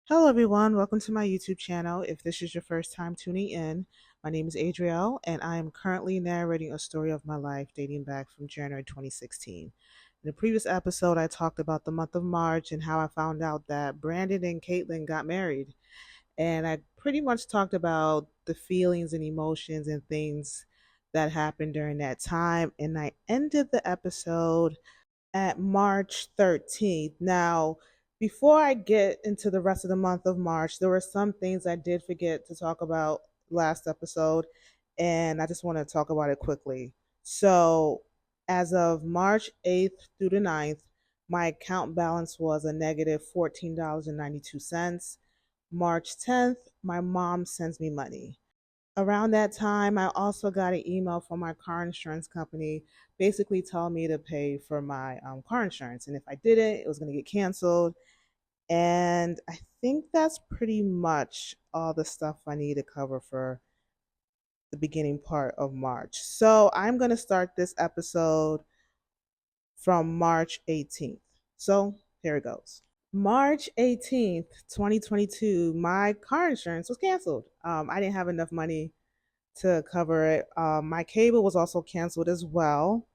Hello, everyone. Welcome to my YouTube channel. If this is your first time tuning in, my name is Adrielle, and I am currently narrating a story of my life dating back from January 2016. In the previous episode, I talked about the month of March and how I found out that Brandon and Caitlin got married. And I pretty much talked about the feelings and emotions and things that happened during that time. And I ended the episode at March 13th. Now, before I get into the rest of the month of March, there were some things I did forget to talk about last episode, and I just want to talk about it quickly. So, as of March 8th through the 9th, my account balance was a negative $14.92. March 10th, my mom sends me money. Around that time, I also got an email from my car insurance company basically telling me to pay for my car insurance. And if I didn't, it was going to get canceled. And I think that's pretty much all the stuff I need to cover for the beginning part of March. So I'm going to start this episode from March 18th. So here it goes. March 18th, 2022, my car insurance was canceled. I didn't have enough money to cover it. My cable was also canceled as well.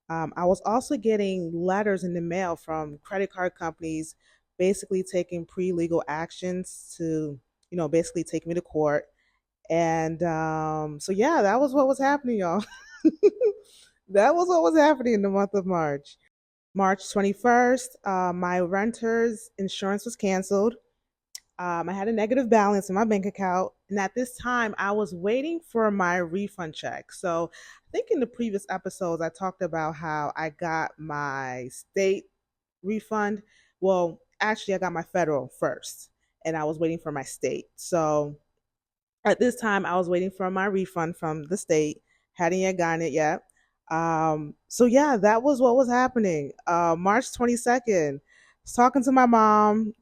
I was also getting letters in the mail from credit card companies basically taking pre-legal actions to, basically take me to court. And so, yeah, that was what was happening, y'all. That was what was happening in the month of March. March 21st, my renter's insurance was canceled. I had a negative balance in my bank account. And at this time, I was waiting for my refund check. So I think in the previous episodes, I talked about how I got my state refund. Well, actually, I got my federal first, and I was waiting for my state. So at this time, I was waiting for my refund from the state. Hadn't yet gotten it yet. So yeah, that was what was happening. March 22nd, I was talking to my mom.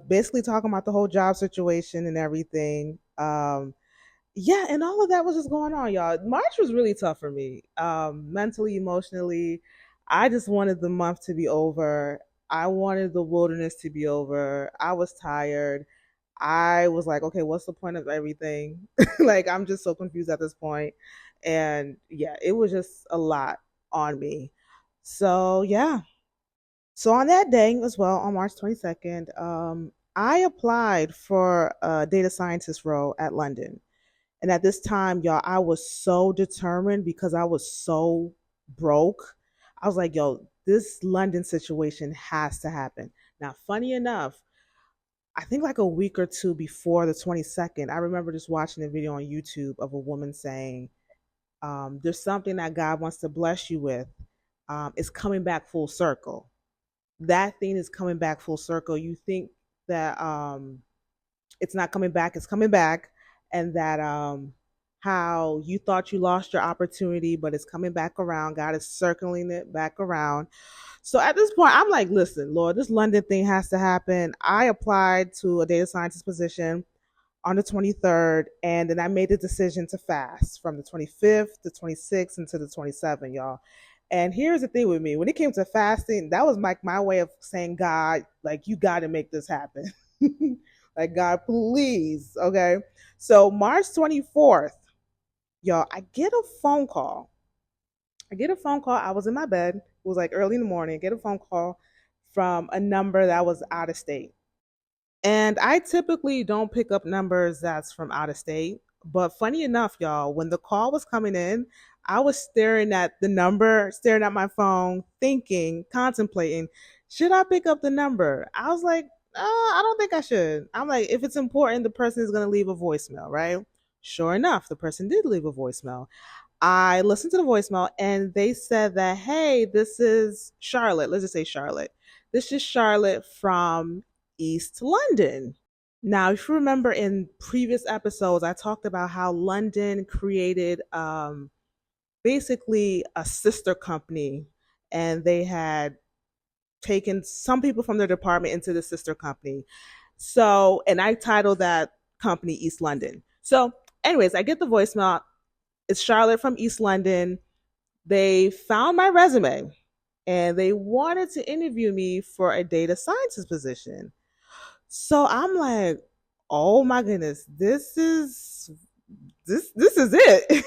Basically talking about the whole job situation and everything. Yeah, and all of that was just going on, y'all. March was really tough for me, mentally, emotionally. I just wanted the month to be over. I wanted the wilderness to be over. I was tired. I was like, okay, what's the point of everything? Like, I'm just so confused at this point. And yeah, it was just a lot on me. So, yeah, so on that day as well, on March 22nd, I applied for a data scientist role at London. And at this time, y'all, I was so determined because I was so broke. I was like, yo, this London situation has to happen. Now, funny enough, I think like a week or two before the 22nd, I remember just watching a video on YouTube of a woman saying, there's something that God wants to bless you with. It's coming back full circle. That thing is coming back full circle. You think that it's not coming back, it's coming back, and that how you thought you lost your opportunity, but it's coming back around. God is circling it back around. So at this point, I'm like, listen, Lord, this London thing has to happen. I applied to a data scientist position on the 23rd, and then I made the decision to fast from the 25th, the 26th, and to the 27th, y'all. And here's the thing with me: when it came to fasting, that was like my way of saying, God, like, you got to make this happen. Like, God, please. Okay. So March 24th, y'all, I get a phone call. I was in my bed. It was like early in the morning. I get a phone call from a number that was out of state. And I typically don't pick up numbers that's from out of state. But funny enough, y'all, when the call was coming in, I was staring at the number, staring at my phone, thinking, contemplating, should I pick up the number? I was like, I don't think I should. I'm like, if it's important, the person is going to leave a voicemail, right? Sure enough, the person did leave a voicemail. I listened to the voicemail and they said that, hey, this is Charlotte. Let's just say Charlotte. This is Charlotte from East London. Now, if you remember in previous episodes, I talked about how London created basically a sister company, and they had taken some people from their department into the sister company. So, and I titled that company East London. So, anyways, I get the voicemail. It's Charlotte from East London. They found my resume and they wanted to interview me for a data scientist position. So I'm like, oh my goodness, this is it.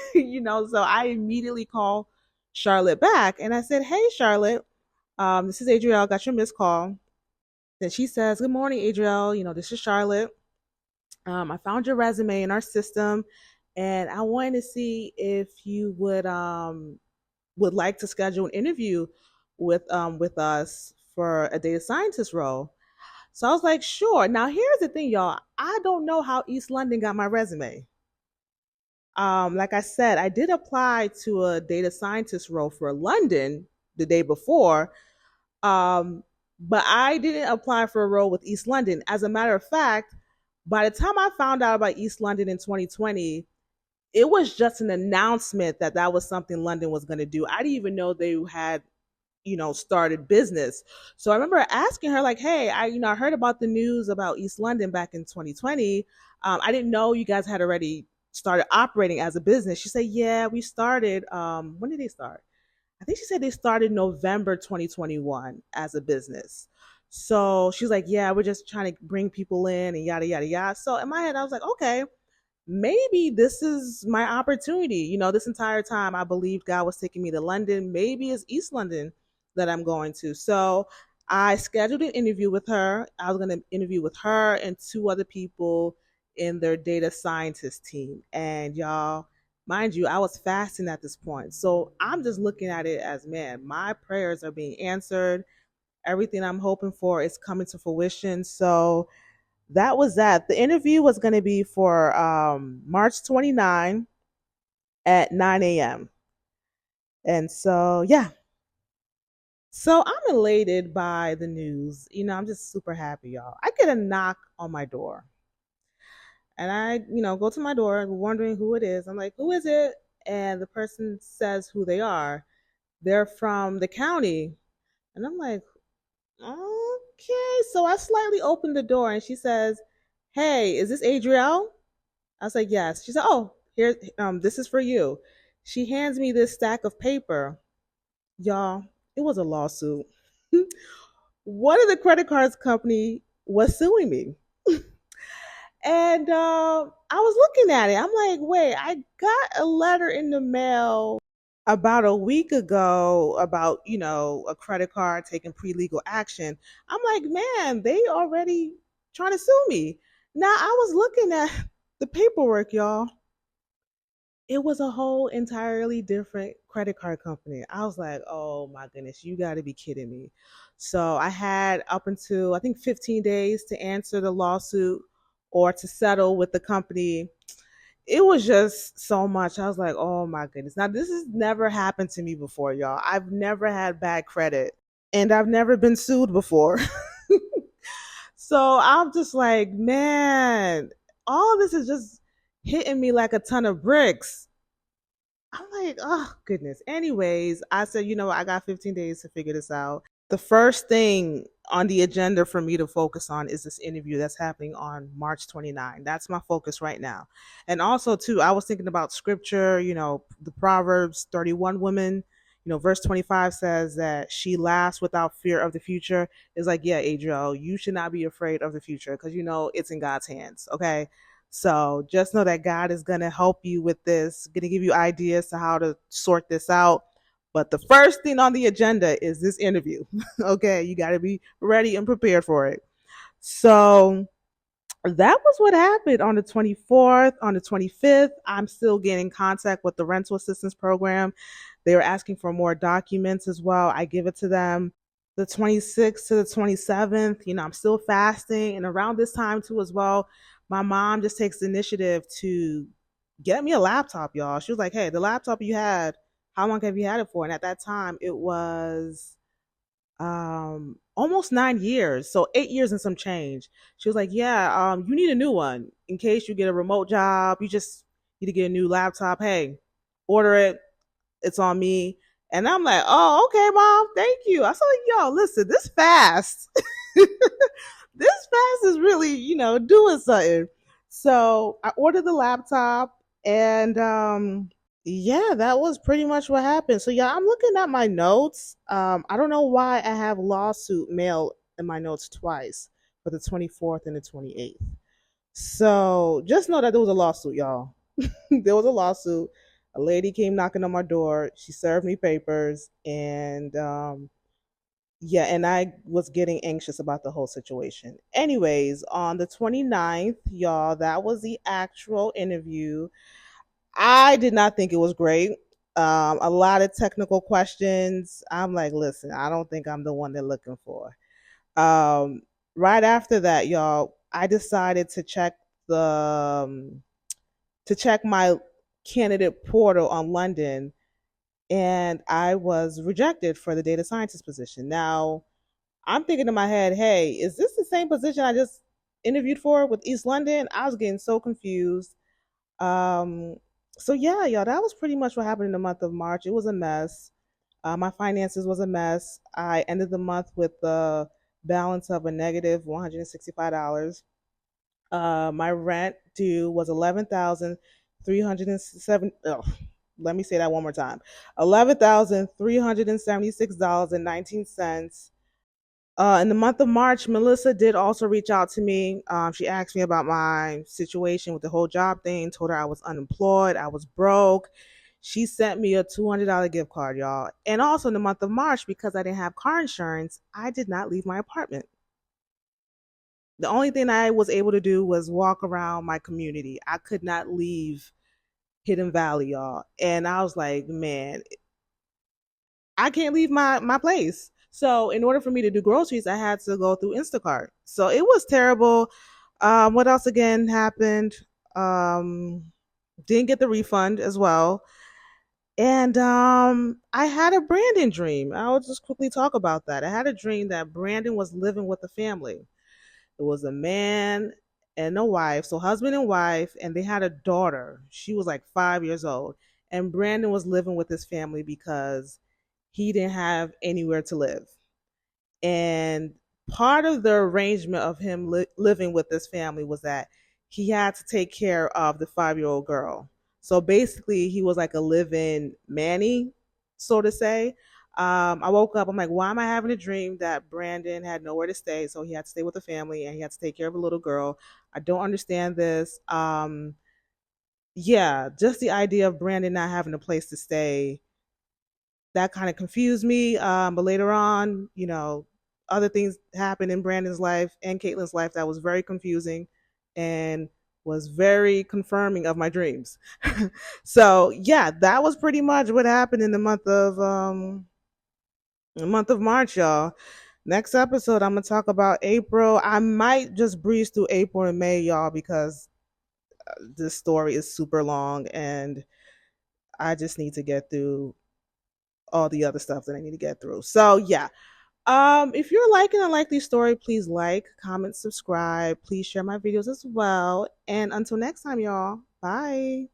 So I immediately call Charlotte back and I said, hey Charlotte, this is Adrielle, got your missed call. Then she says, good morning, Adrielle. This is Charlotte. I found your resume in our system and I wanted to see if you would like to schedule an interview with us for a data scientist role. So I was like, sure. Now here's the thing, y'all. I don't know how East London got my resume. Like I said, I did apply to a data scientist role for London the day before, um, but I didn't apply for a role with East London. As a matter of fact, by the time I found out about East London in 2020, it was just an announcement that that was something London was going to do. I didn't even know they had started business. So I remember asking her like, hey, I heard about the news about East London back in 2020. I didn't know you guys had already started operating as a business. She said, yeah, we started. When did they start? I think she said they started November 2021 as a business. So she's like, yeah, we're just trying to bring people in and yada, yada, yada. So in my head, I was like, okay, maybe this is my opportunity. This entire time I believed God was taking me to London. Maybe it's East London that I'm going to. So I scheduled an interview with her. I was going to interview with her and two other people in their data scientist team. And y'all, mind you, I was fasting at this point. So I'm just looking at it as, man, my prayers are being answered. Everything I'm hoping for is coming to fruition. So that was that. The interview was going to be for March 29 at 9 a.m. And so, yeah. So I'm elated by the news. I'm just super happy, y'all. I get a knock on my door. And I go to my door wondering who it is. I'm like, who is it? And the person says who they are. They're from the county. And I'm like, okay. So I slightly opened the door and she says, hey, is this Adrielle? I was like, yes. She said, oh, here, this is for you. She hands me this stack of paper. Y'all, it was a lawsuit. One of the credit cards company was suing me. And I was looking at it. I'm like, wait, I got a letter in the mail about a week ago about, a credit card taking pre-legal action. I'm like, man, they already trying to sue me. Now I was looking at the paperwork, y'all. It was a whole entirely different credit card company. I was like, oh my goodness, you got to be kidding me. So I had up until I think 15 days to answer the lawsuit or to settle with the company. It was just so much. I was like, oh my goodness. Now, this has never happened to me before, y'all. I've never had bad credit and I've never been sued before. So I'm just like, man, all of this is just hitting me like a ton of bricks. I'm like, oh goodness. Anyways, I said, I got 15 days to figure this out. The first thing on the agenda for me to focus on is this interview that's happening on March 29. That's my focus right now. And also too, I was thinking about scripture, the Proverbs 31 woman, verse 25 says that she laughs without fear of the future. It's like, yeah, Adriel, you should not be afraid of the future because it's in God's hands. Okay. So just know that God is going to help you with this, going to give you ideas to how to sort this out. But the first thing on the agenda is this interview. Okay, you got to be ready and prepared for it. So that was what happened on the 24th. On the 25th, I'm still getting contact with the rental assistance program. They were asking for more documents as well. I give it to them. The 26th to the 27th, I'm still fasting. And around this time, too, as well, my mom just takes the initiative to get me a laptop, y'all. She was like, hey, the laptop you had, how long have you had it for? And at that time, it was almost 9 years, so 8 years and some change. She was like, yeah, you need a new one in case you get a remote job. You just need to get a new laptop. Hey, order it. It's on me. And I'm like, oh, okay, mom, thank you. I was like, yo, listen, this fast. This fast is really, doing something. So I ordered the laptop and yeah, that was pretty much what happened. So yeah, I'm looking at my notes. I don't know why I have lawsuit mail in my notes twice for the 24th and the 28th. So just know that there was a lawsuit, y'all. There was a lawsuit. A lady came knocking on my door. She served me papers, and yeah, and I was getting anxious about the whole situation. Anyways, on the 29th, y'all, that was the actual interview. I did not think it was great. A lot of technical questions. I'm like, listen, I don't think I'm the one they're looking for. Um, right after that, y'all, I decided to check my candidate portal on London, and I was rejected for the data scientist position. Now, I'm thinking in my head, hey, is this the same position I just interviewed for with East London? I was getting so confused. Um, so yeah, y'all, that was pretty much what happened in the month of March. It was a mess. My finances was a mess. I ended the month with the balance of a negative $165. My rent due was 11,307. Oh, let me say that one more time. $11,376.19. In the month of March, Melissa did also reach out to me. She asked me about my situation with the whole job thing, told her I was unemployed, I was broke. She sent me a $200 gift card, y'all. And also in the month of March, because I didn't have car insurance, I did not leave my apartment. The only thing I was able to do was walk around my community. I could not leave Hidden Valley, y'all. And I was like, man, I can't leave my place. So in order for me to do groceries, I had to go through Instacart. So it was terrible. What else again happened? Um, didn't get the refund as well. And I had a Brandon dream. I'll just quickly talk about that. I had a dream that Brandon was living with a family. It was a man and a wife, so husband and wife, and they had a daughter. She was like 5 years old. And Brandon was living with his family because he didn't have anywhere to live. And part of the arrangement of him living with this family was that he had to take care of the 5 year old girl. So basically, he was like a live in Manny, so to say. I woke up, I'm like, why am I having a dream that Brandon had nowhere to stay? So he had to stay with the family and he had to take care of a little girl. I don't understand this. Yeah, just the idea of Brandon not having a place to stay, that kind of confused me. But later on, other things happened in Brandon's life and Caitlin's life that was very confusing and was very confirming of my dreams. So yeah, that was pretty much what happened in the month of March, y'all. Next episode, I'm gonna talk about April. I might just breeze through April and May, y'all, because this story is super long and I just need to get through all the other stuff that I need to get through. So yeah. If you're liking a likely story, please like, comment, subscribe. Please share my videos as well. And until next time, y'all. Bye.